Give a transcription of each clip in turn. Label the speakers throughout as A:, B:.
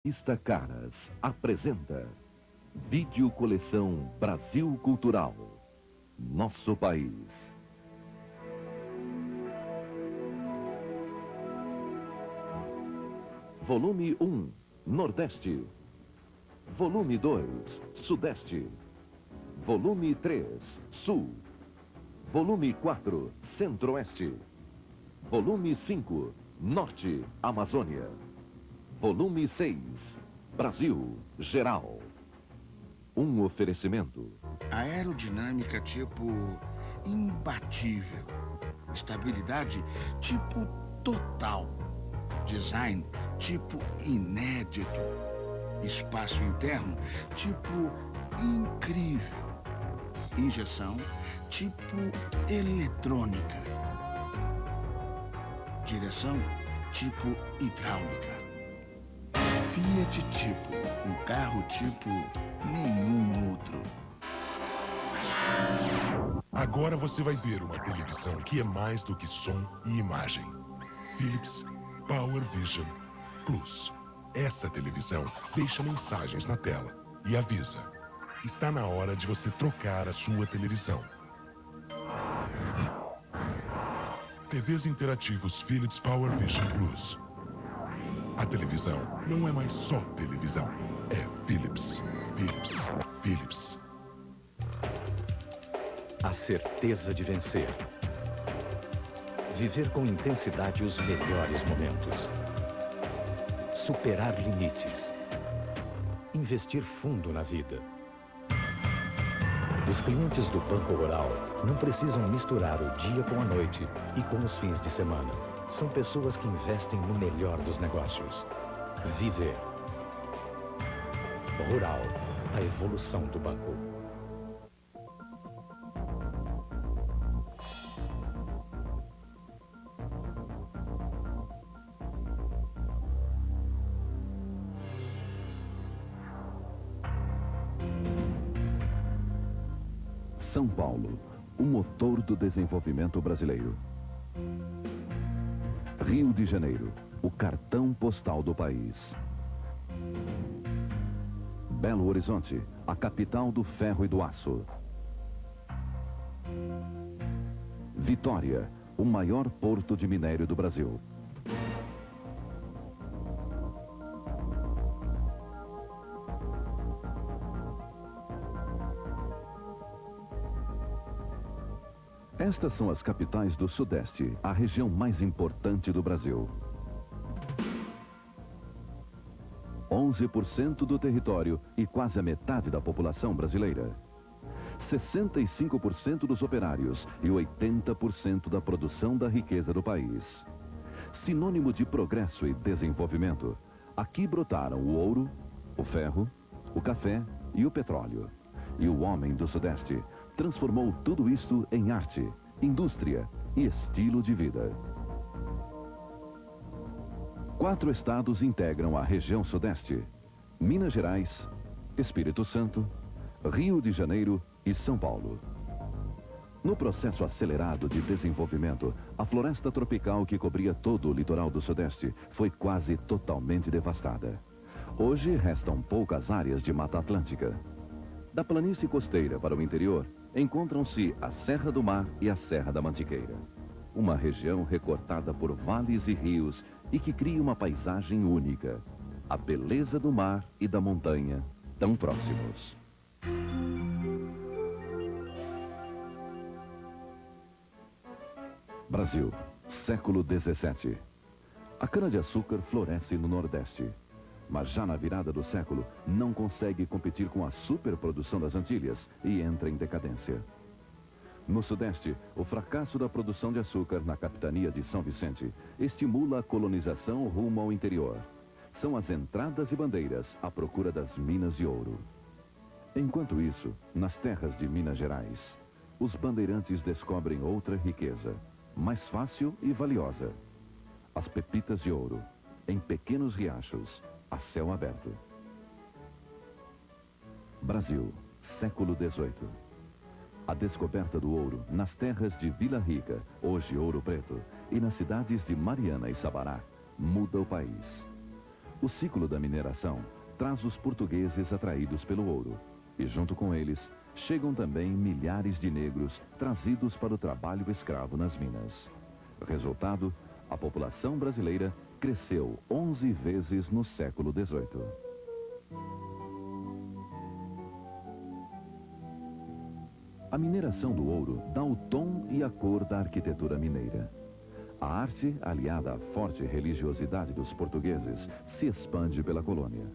A: Revista Caras apresenta Vídeo Coleção Brasil Cultural. Nosso país. Volume 1, Nordeste. Volume 2, Sudeste. Volume 3, Sul. Volume 4, Centro-Oeste. Volume 5, Norte, Amazônia. Volume 6, Brasil Geral. Um oferecimento.
B: Aerodinâmica tipo imbatível. Estabilidade tipo total. Design tipo inédito. Espaço interno tipo incrível. Injeção tipo eletrônica. Direção tipo hidráulica. Fiat tipo, um carro tipo nenhum outro.
C: Agora você vai ver uma televisão que é mais do que som e imagem. Philips Power Vision Plus. Essa televisão deixa mensagens na tela e avisa: está na hora de você trocar a sua televisão. TVs interativos Philips Power Vision Plus. A televisão não é mais só televisão, é Philips. Philips. Philips.
D: A certeza de vencer. Viver com intensidade os melhores momentos. Superar limites. Investir fundo na vida. Os clientes do Banco Rural não precisam misturar o dia com a noite e com os fins de semana. São pessoas que investem no melhor dos negócios. Viver. Rural, a evolução do banco.
A: São Paulo, o motor do desenvolvimento brasileiro. Rio de Janeiro, o cartão postal do país. Belo Horizonte, a capital do ferro e do aço. Vitória, o maior porto de minério do Brasil. Estas são as capitais do Sudeste, a região mais importante do Brasil. 11% do território e quase a metade da população brasileira. 65% dos operários e 80% da produção da riqueza do país. Sinônimo de progresso e desenvolvimento, aqui brotaram o ouro, o ferro, o café e o petróleo. E o homem do Sudeste transformou tudo isto em arte, indústria e estilo de vida. 4 estados integram a região Sudeste: Minas Gerais, Espírito Santo, Rio de Janeiro e São Paulo. No processo acelerado de desenvolvimento, a floresta tropical que cobria todo o litoral do Sudeste foi quase totalmente devastada. Hoje restam poucas áreas de Mata Atlântica. Da planície costeira para o interior, encontram-se a Serra do Mar e a Serra da Mantiqueira. Uma região recortada por vales e rios e que cria uma paisagem única. A beleza do mar e da montanha, tão próximos. Brasil, século XVII. A cana-de-açúcar floresce no Nordeste. Mas já na virada do século, não consegue competir com a superprodução das Antilhas e entra em decadência. No Sudeste, o fracasso da produção de açúcar na capitania de São Vicente estimula a colonização rumo ao interior. São as entradas e bandeiras à procura das minas de ouro. Enquanto isso, nas terras de Minas Gerais, os bandeirantes descobrem outra riqueza, mais fácil e valiosa: as pepitas de ouro, em pequenos riachos, a céu aberto. Brasil, século XVIII. A descoberta do ouro nas terras de Vila Rica, hoje Ouro Preto, e nas cidades de Mariana e Sabará, muda o país. O ciclo da mineração traz os portugueses atraídos pelo ouro. E junto com eles, chegam também milhares de negros trazidos para o trabalho escravo nas minas. Resultado, a população brasileira cresceu 11 vezes no século XVIII. A mineração do ouro dá o tom e a cor da arquitetura mineira. A arte, aliada à forte religiosidade dos portugueses, se expande pela colônia.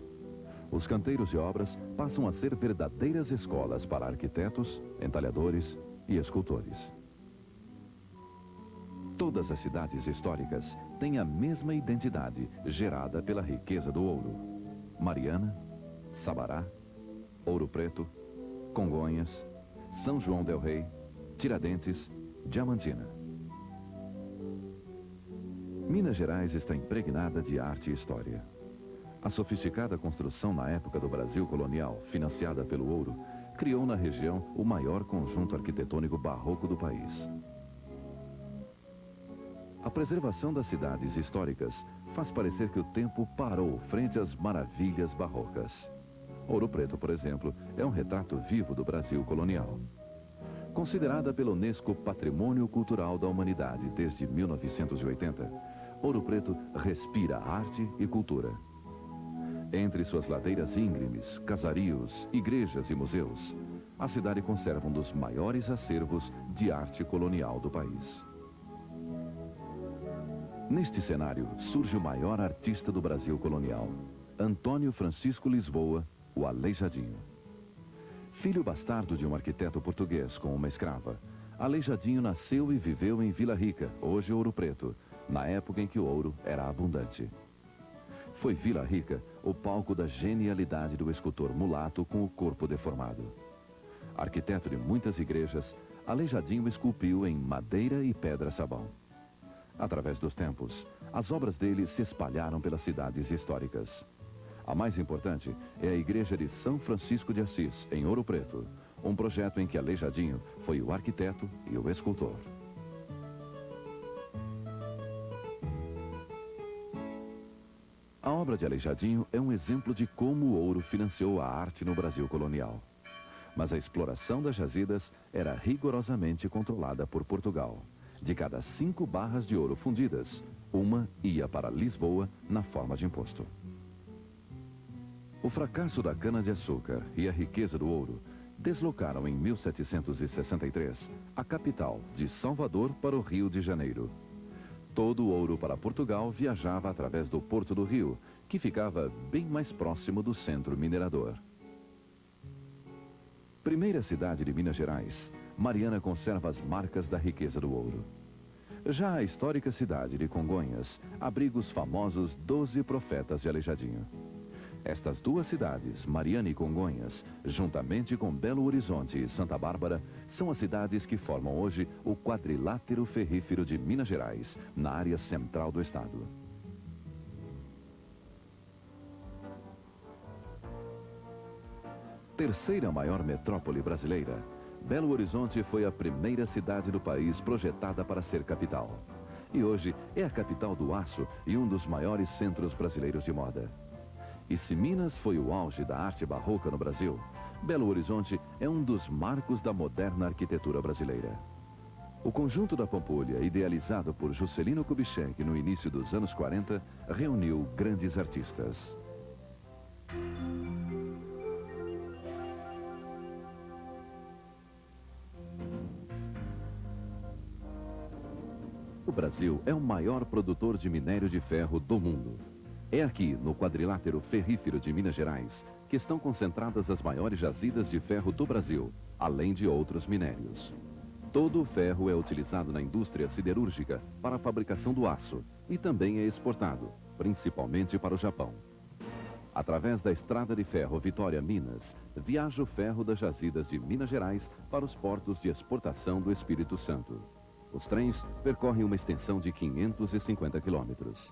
A: Os canteiros de obras passam a ser verdadeiras escolas para arquitetos, entalhadores e escultores. Todas as cidades históricas têm a mesma identidade gerada pela riqueza do ouro. Mariana, Sabará, Ouro Preto, Congonhas, São João del Rei, Tiradentes, Diamantina. Minas Gerais está impregnada de arte e história. A sofisticada construção na época do Brasil colonial, financiada pelo ouro, criou na região o maior conjunto arquitetônico barroco do país. A preservação das cidades históricas faz parecer que o tempo parou frente às maravilhas barrocas. Ouro Preto, por exemplo, é um retrato vivo do Brasil colonial. Considerada pela Unesco Patrimônio Cultural da Humanidade desde 1980, Ouro Preto respira arte e cultura. Entre suas ladeiras íngremes, casarios, igrejas e museus, a cidade conserva um dos maiores acervos de arte colonial do país. Neste cenário surge o maior artista do Brasil colonial, Antônio Francisco Lisboa, o Aleijadinho. Filho bastardo de um arquiteto português com uma escrava, Aleijadinho nasceu e viveu em Vila Rica, hoje Ouro Preto, na época em que o ouro era abundante. Foi Vila Rica o palco da genialidade do escultor mulato com o corpo deformado. Arquiteto de muitas igrejas, Aleijadinho esculpiu em madeira e pedra-sabão. Através dos tempos, as obras dele se espalharam pelas cidades históricas. A mais importante é a Igreja de São Francisco de Assis, em Ouro Preto, um projeto em que Aleijadinho foi o arquiteto e o escultor. A obra de Aleijadinho é um exemplo de como o ouro financiou a arte no Brasil colonial. Mas a exploração das jazidas era rigorosamente controlada por Portugal. De cada 5 barras de ouro fundidas, uma ia para Lisboa na forma de imposto. O fracasso da cana-de-açúcar e a riqueza do ouro deslocaram em 1763 a capital de Salvador para o Rio de Janeiro. Todo o ouro para Portugal viajava através do Porto do Rio, que ficava bem mais próximo do centro minerador. Primeira cidade de Minas Gerais, Mariana conserva as marcas da riqueza do ouro. Já a histórica cidade de Congonhas abriga os famosos 12 profetas de Aleijadinho. Estas duas cidades, Mariana e Congonhas, juntamente com Belo Horizonte e Santa Bárbara, são as cidades que formam hoje o quadrilátero ferrífero de Minas Gerais, na área central do estado. Terceira maior metrópole brasileira, Belo Horizonte foi a primeira cidade do país projetada para ser capital. E hoje é a capital do aço e um dos maiores centros brasileiros de moda. E se Minas foi o auge da arte barroca no Brasil, Belo Horizonte é um dos marcos da moderna arquitetura brasileira. O conjunto da Pampulha, idealizado por Juscelino Kubitschek no início dos anos 40, reuniu grandes artistas. O Brasil é o maior produtor de minério de ferro do mundo. É aqui, no quadrilátero ferrífero de Minas Gerais, que estão concentradas as maiores jazidas de ferro do Brasil, além de outros minérios. Todo o ferro é utilizado na indústria siderúrgica para a fabricação do aço e também é exportado, principalmente para o Japão. Através da estrada de ferro Vitória-Minas, viaja o ferro das jazidas de Minas Gerais para os portos de exportação do Espírito Santo. Os trens percorrem uma extensão de 550 quilômetros.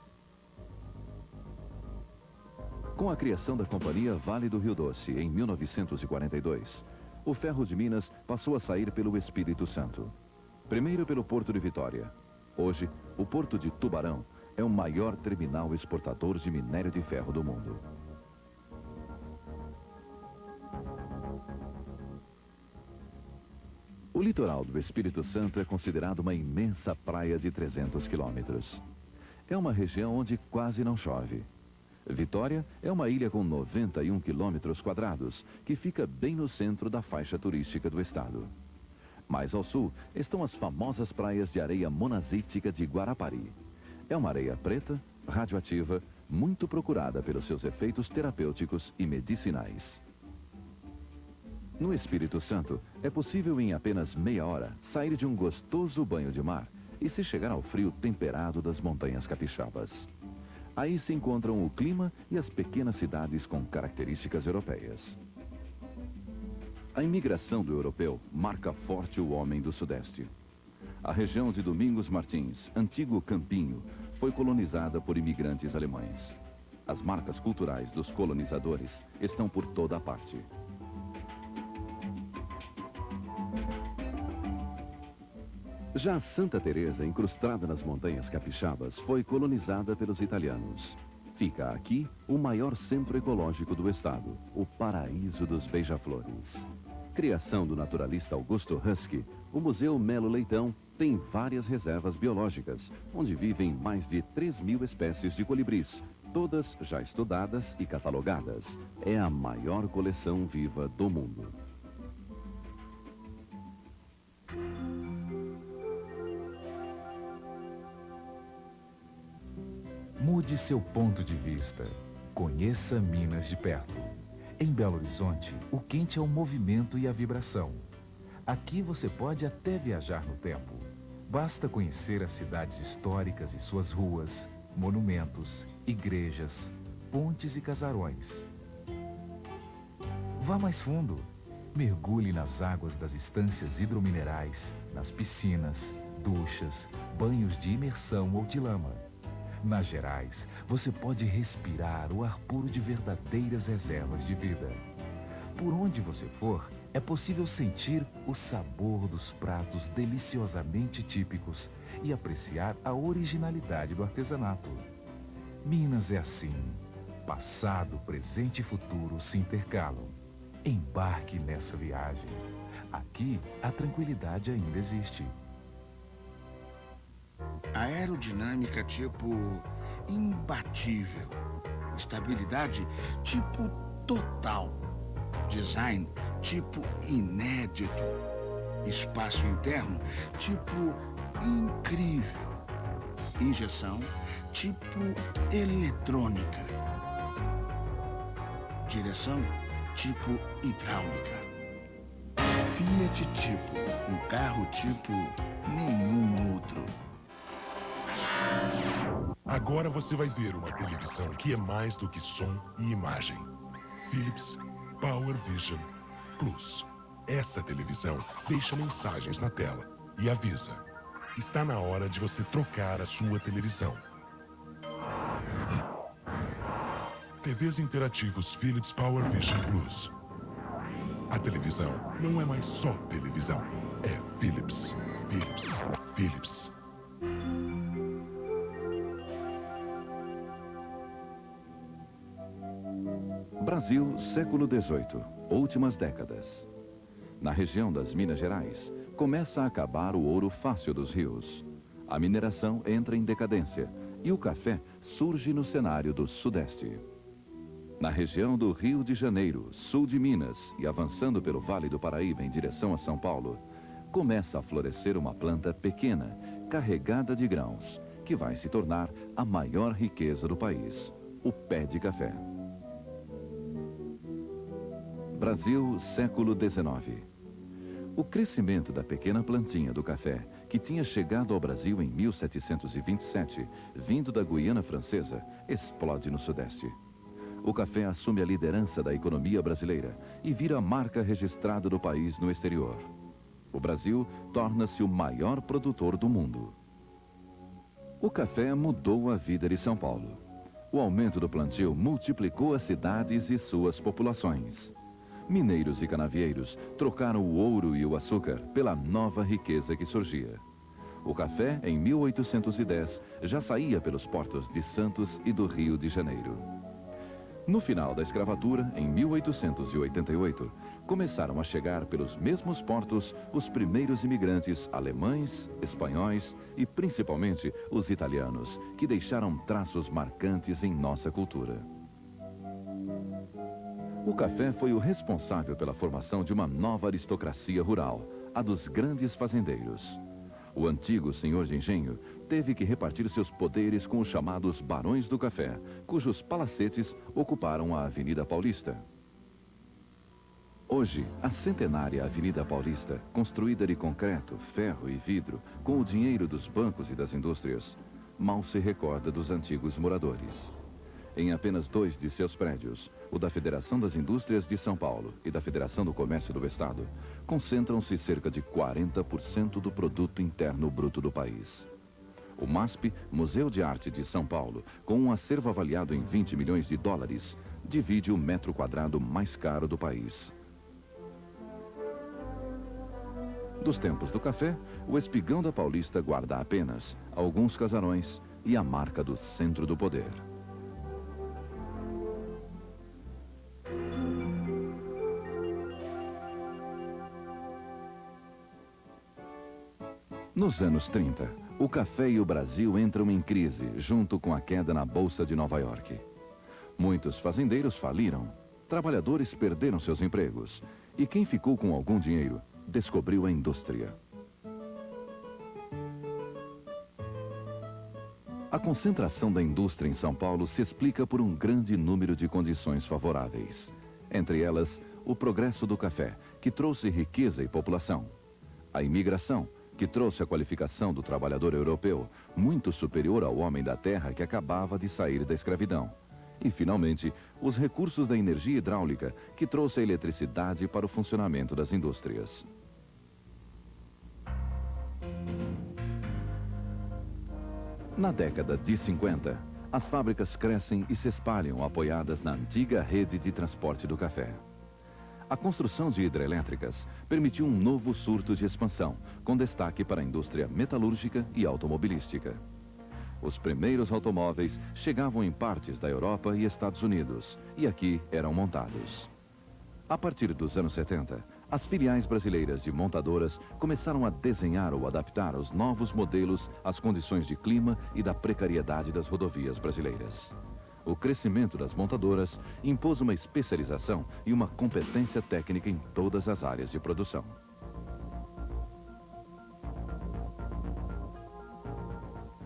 A: Com a criação da Companhia Vale do Rio Doce, em 1942, o ferro de Minas passou a sair pelo Espírito Santo. Primeiro pelo Porto de Vitória. Hoje, o Porto de Tubarão é o maior terminal exportador de minério de ferro do mundo. O litoral do Espírito Santo é considerado uma imensa praia de 300 quilômetros. É uma região onde quase não chove. Vitória é uma ilha com 91 quilômetros quadrados, que fica bem no centro da faixa turística do estado. Mais ao sul estão as famosas praias de areia monazítica de Guarapari. É uma areia preta, radioativa, muito procurada pelos seus efeitos terapêuticos e medicinais. No Espírito Santo, é possível em apenas meia hora sair de um gostoso banho de mar e se chegar ao frio temperado das montanhas capixabas. Aí se encontram o clima e as pequenas cidades com características europeias. A imigração do europeu marca forte o homem do Sudeste. A região de Domingos Martins, antigo Campinho, foi colonizada por imigrantes alemães. As marcas culturais dos colonizadores estão por toda a parte. Já Santa Teresa, incrustada nas montanhas capixabas, foi colonizada pelos italianos. Fica aqui o maior centro ecológico do estado, o Paraíso dos Beija-Flores. Criação do naturalista Augusto Husky, o Museu Melo Leitão tem várias reservas biológicas, onde vivem mais de 3.000 espécies de colibris, todas já estudadas e catalogadas. É a maior coleção viva do mundo.
E: Mude seu ponto de vista. Conheça Minas de perto. Em Belo Horizonte, o quente é o movimento e a vibração. Aqui você pode até viajar no tempo. Basta conhecer as cidades históricas e suas ruas, monumentos, igrejas, pontes e casarões. Vá mais fundo. Mergulhe nas águas das estâncias hidrominerais, nas piscinas, duchas, banhos de imersão ou de lama. Nas Gerais, você pode respirar o ar puro de verdadeiras reservas de vida. Por onde você for, é possível sentir o sabor dos pratos deliciosamente típicos e apreciar a originalidade do artesanato. Minas é assim. Passado, presente e futuro se intercalam. Embarque nessa viagem. Aqui, a tranquilidade ainda existe.
B: Aerodinâmica tipo imbatível. Estabilidade tipo total. Design tipo inédito. Espaço interno tipo incrível. Injeção tipo eletrônica. Direção tipo hidráulica. Fiat tipo, um carro tipo nenhum outro.
C: Agora você vai ver uma televisão que é mais do que som e imagem. Philips Power Vision Plus. Essa televisão deixa mensagens na tela e avisa: está na hora de você trocar a sua televisão. TVs interativos Philips Power Vision Plus. A televisão não é mais só televisão, é Philips. Philips. Philips.
A: Brasil, século XVIII, últimas décadas. Na região das Minas Gerais, começa a acabar o ouro fácil dos rios. A mineração entra em decadência e o café surge no cenário do Sudeste. Na região do Rio de Janeiro, sul de Minas e avançando pelo Vale do Paraíba em direção a São Paulo, começa a florescer uma planta pequena, carregada de grãos, que vai se tornar a maior riqueza do país, o pé de café. Brasil, século XIX. O crescimento da pequena plantinha do café, que tinha chegado ao Brasil em 1727, vindo da Guiana Francesa, explode no Sudeste. O café assume a liderança da economia brasileira e vira a marca registrada do país no exterior. O Brasil torna-se o maior produtor do mundo. O café mudou a vida de São Paulo. O aumento do plantio multiplicou as cidades e suas populações. Mineiros e canavieiros trocaram o ouro e o açúcar pela nova riqueza que surgia. O café, em 1810, já saía pelos portos de Santos e do Rio de Janeiro. No final da escravatura, em 1888, começaram a chegar pelos mesmos portos os primeiros imigrantes alemães, espanhóis e principalmente os italianos, que deixaram traços marcantes em nossa cultura. O café foi o responsável pela formação de uma nova aristocracia rural, a dos grandes fazendeiros. O antigo senhor de engenho teve que repartir seus poderes com os chamados barões do café, cujos palacetes ocuparam a Avenida Paulista. Hoje, a centenária Avenida Paulista, construída de concreto, ferro e vidro, com o dinheiro dos bancos e das indústrias, mal se recorda dos antigos moradores. Em apenas 2 de seus prédios, o da Federação das Indústrias de São Paulo e da Federação do Comércio do Estado, concentram-se cerca de 40% do produto interno bruto do país. O MASP, Museu de Arte de São Paulo, com um acervo avaliado em 20 milhões de dólares, divide o metro quadrado mais caro do país. Dos tempos do café, o Espigão da Paulista guarda apenas alguns casarões e a marca do centro do poder. Nos anos 30, o café e o Brasil entram em crise junto com a queda na Bolsa de Nova York. Muitos fazendeiros faliram, trabalhadores perderam seus empregos e quem ficou com algum dinheiro descobriu a indústria. A concentração da indústria em São Paulo se explica por um grande número de condições favoráveis. Entre elas, o progresso do café, que trouxe riqueza e população. A imigração, que trouxe a qualificação do trabalhador europeu, muito superior ao homem da terra que acabava de sair da escravidão. E, finalmente, os recursos da energia hidráulica, que trouxe a eletricidade para o funcionamento das indústrias. Na década de 50, as fábricas crescem e se espalham apoiadas na antiga rede de transporte do café. A construção de hidrelétricas permitiu um novo surto de expansão, com destaque para a indústria metalúrgica e automobilística. Os primeiros automóveis chegavam em partes da Europa e Estados Unidos, e aqui eram montados. A partir dos anos 70, as filiais brasileiras de montadoras começaram a desenhar ou adaptar os novos modelos às condições de clima e da precariedade das rodovias brasileiras. O crescimento das montadoras impôs uma especialização e uma competência técnica em todas as áreas de produção.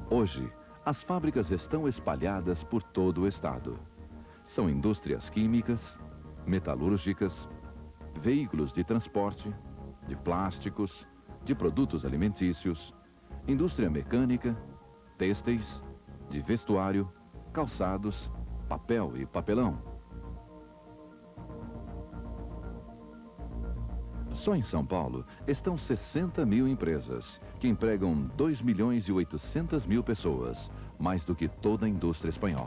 A: Hoje, as fábricas estão espalhadas por todo o estado. São indústrias químicas, metalúrgicas, veículos de transporte, de plásticos, de produtos alimentícios, indústria mecânica, têxteis, de vestuário, calçados, papel e papelão. Só em São Paulo estão 60 mil empresas, que empregam 2.800.000 pessoas, mais do que toda a indústria espanhola.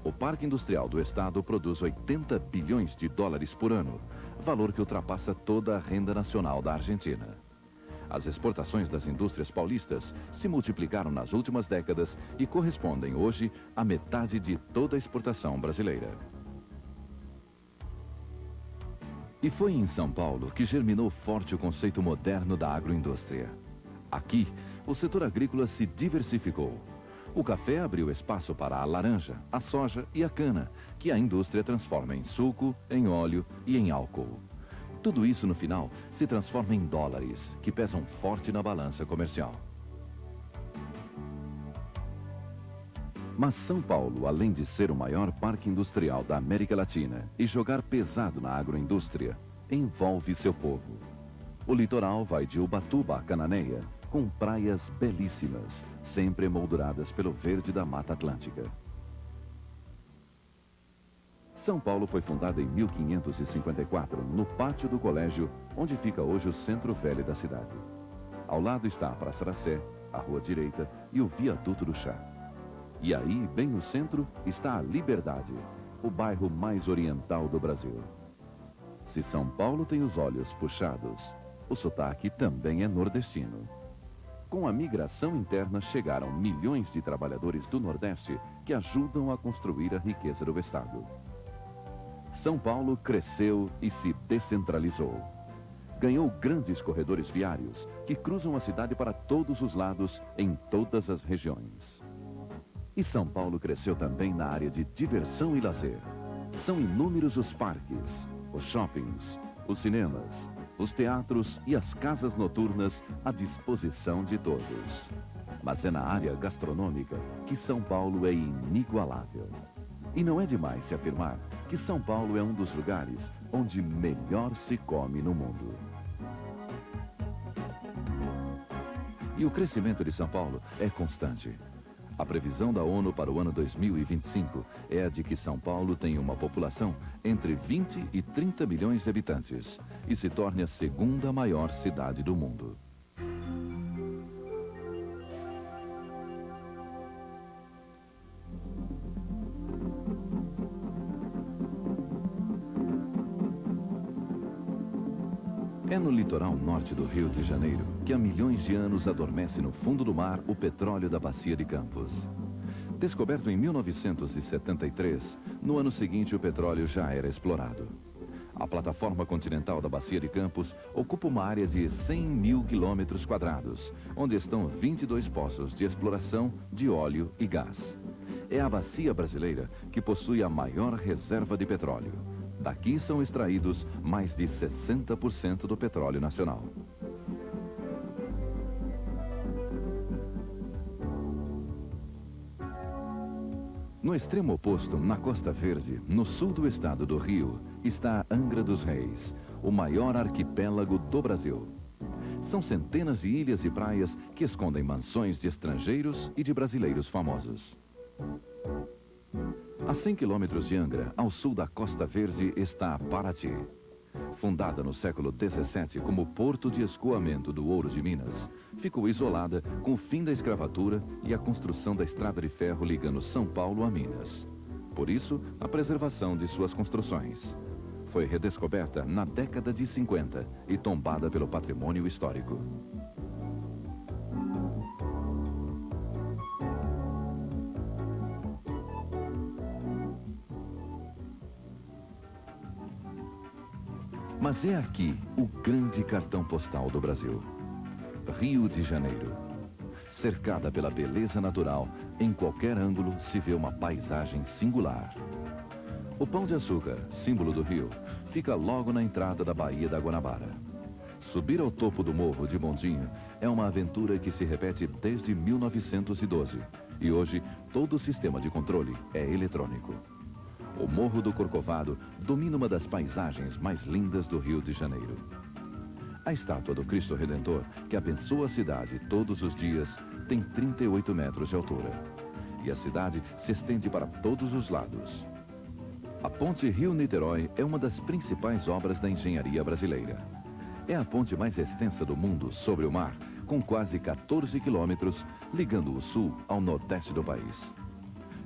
A: O Parque Industrial do Estado produz 80 bilhões de dólares por ano, valor que ultrapassa toda a renda nacional da Argentina. As exportações das indústrias paulistas se multiplicaram nas últimas décadas e correspondem hoje à metade de toda a exportação brasileira. E foi em São Paulo que germinou forte o conceito moderno da agroindústria. Aqui, o setor agrícola se diversificou. O café abriu espaço para a laranja, a soja e a cana, que a indústria transforma em suco, em óleo e em álcool. Tudo isso, no final, se transforma em dólares, que pesam forte na balança comercial. Mas São Paulo, além de ser o maior parque industrial da América Latina e jogar pesado na agroindústria, envolve seu povo. O litoral vai de Ubatuba a Cananéia, com praias belíssimas, sempre emolduradas pelo verde da Mata Atlântica. São Paulo foi fundada em 1554, no pátio do colégio, onde fica hoje o centro velho da cidade. Ao lado está a Praça da Sé, a Rua Direita e o Viaduto do Chá. E aí, bem no centro, está a Liberdade, o bairro mais oriental do Brasil. Se São Paulo tem os olhos puxados, o sotaque também é nordestino. Com a migração interna chegaram milhões de trabalhadores do Nordeste que ajudam a construir a riqueza do estado. São Paulo cresceu e se descentralizou. Ganhou grandes corredores viários que cruzam a cidade para todos os lados em todas as regiões. E São Paulo cresceu também na área de diversão e lazer. São inúmeros os parques, os shoppings, os cinemas, os teatros e as casas noturnas à disposição de todos. Mas é na área gastronômica que São Paulo é inigualável. E não é demais se afirmar que São Paulo é um dos lugares onde melhor se come no mundo. E o crescimento de São Paulo é constante. A previsão da ONU para o ano 2025 é a de que São Paulo tenha uma população entre 20 e 30 milhões de habitantes e se torne a segunda maior cidade do mundo. É no litoral norte do Rio de Janeiro que há milhões de anos adormece no fundo do mar o petróleo da Bacia de Campos. Descoberto em 1973, no ano seguinte o petróleo já era explorado. A plataforma continental da Bacia de Campos ocupa uma área de 100 mil quilômetros quadrados, onde estão 22 poços de exploração de óleo e gás. É a bacia brasileira que possui a maior reserva de petróleo. Daqui são extraídos mais de 60% do petróleo nacional. No extremo oposto, na Costa Verde, no sul do estado do Rio, está Angra dos Reis, o maior arquipélago do Brasil. São centenas de ilhas e praias que escondem mansões de estrangeiros e de brasileiros famosos. A 100 quilômetros de Angra, ao sul da Costa Verde, está Paraty. Fundada no século XVII como porto de escoamento do ouro de Minas, ficou isolada com o fim da escravatura e a construção da estrada de ferro ligando São Paulo a Minas. Por isso, a preservação de suas construções. Foi redescoberta na década de 50 e tombada pelo patrimônio histórico. Mas é aqui o grande cartão postal do Brasil. Rio de Janeiro. Cercada pela beleza natural, em qualquer ângulo se vê uma paisagem singular. O Pão de Açúcar, símbolo do Rio, fica logo na entrada da Baía da Guanabara. Subir ao topo do morro de bondinho é uma aventura que se repete desde 1912 e hoje todo o sistema de controle é eletrônico. O Morro do Corcovado domina uma das paisagens mais lindas do Rio de Janeiro. A estátua do Cristo Redentor, que abençoa a cidade todos os dias, tem 38 metros de altura. E a cidade se estende para todos os lados. A ponte Rio-Niterói é uma das principais obras da engenharia brasileira. É a ponte mais extensa do mundo sobre o mar, com quase 14 quilômetros, ligando o sul ao nordeste do país.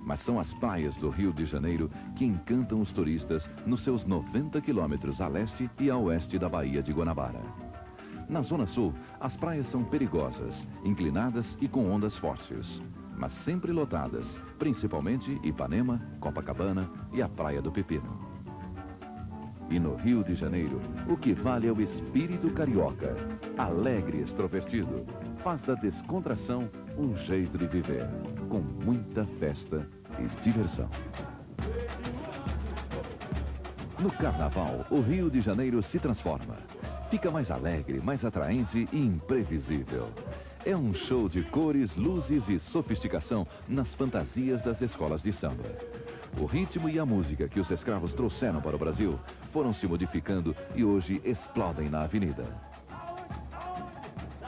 A: Mas são as praias do Rio de Janeiro que encantam os turistas nos seus 90 quilômetros a leste e a oeste da Baía de Guanabara. Na Zona Sul, as praias são perigosas, inclinadas e com ondas fortes, mas sempre lotadas, principalmente Ipanema, Copacabana e a Praia do Pepino. E no Rio de Janeiro, o que vale é o espírito carioca, alegre e extrovertido, faz da descontração um jeito de viver, com muita festa e diversão. No Carnaval, o Rio de Janeiro se transforma. Fica mais alegre, mais atraente e imprevisível. É um show de cores, luzes e sofisticação nas fantasias das escolas de samba. O ritmo e a música que os escravos trouxeram para o Brasil foram se modificando e hoje explodem na avenida.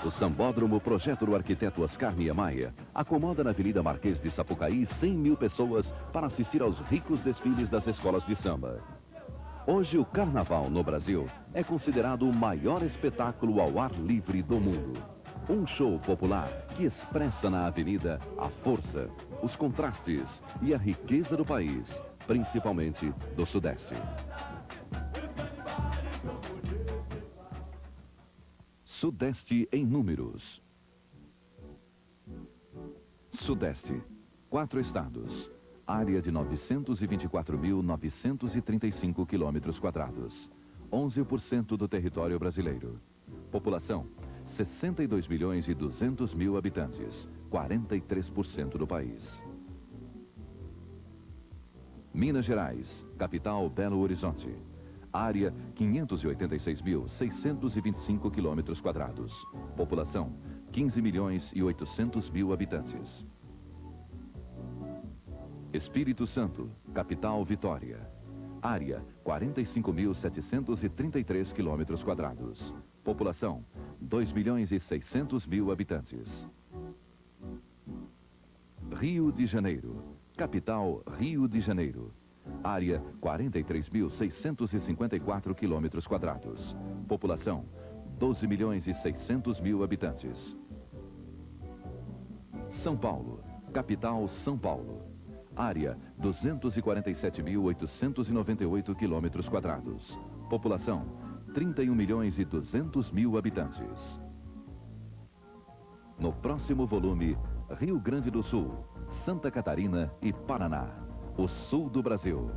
A: O Sambódromo, projeto do arquiteto Oscar Niemeyer, acomoda na Avenida Marquês de Sapucaí 100 mil pessoas para assistir aos ricos desfiles das escolas de samba. Hoje, o Carnaval no Brasil é considerado o maior espetáculo ao ar livre do mundo. Um show popular que expressa na avenida a força, os contrastes e a riqueza do país, principalmente do Sudeste. Sudeste em números. Sudeste, 4 estados. Área de 924.935 quilômetros quadrados. 11% do território brasileiro. População, 62.200.000 habitantes. 43% do país. Minas Gerais, capital Belo Horizonte. Área, 586.625 quilômetros quadrados. População, 15.800.000 habitantes. Espírito Santo, capital Vitória. Área, 45.733 quilômetros quadrados. População, 2.600.000 habitantes. Rio de Janeiro, capital Rio de Janeiro. Área, 43.654 quilômetros quadrados. População, 12.600.000 habitantes. São Paulo, capital São Paulo. Área, 247.898 quilômetros quadrados. População, 31.200.000 habitantes. No próximo volume, Rio Grande do Sul, Santa Catarina e Paraná. O sul do Brasil.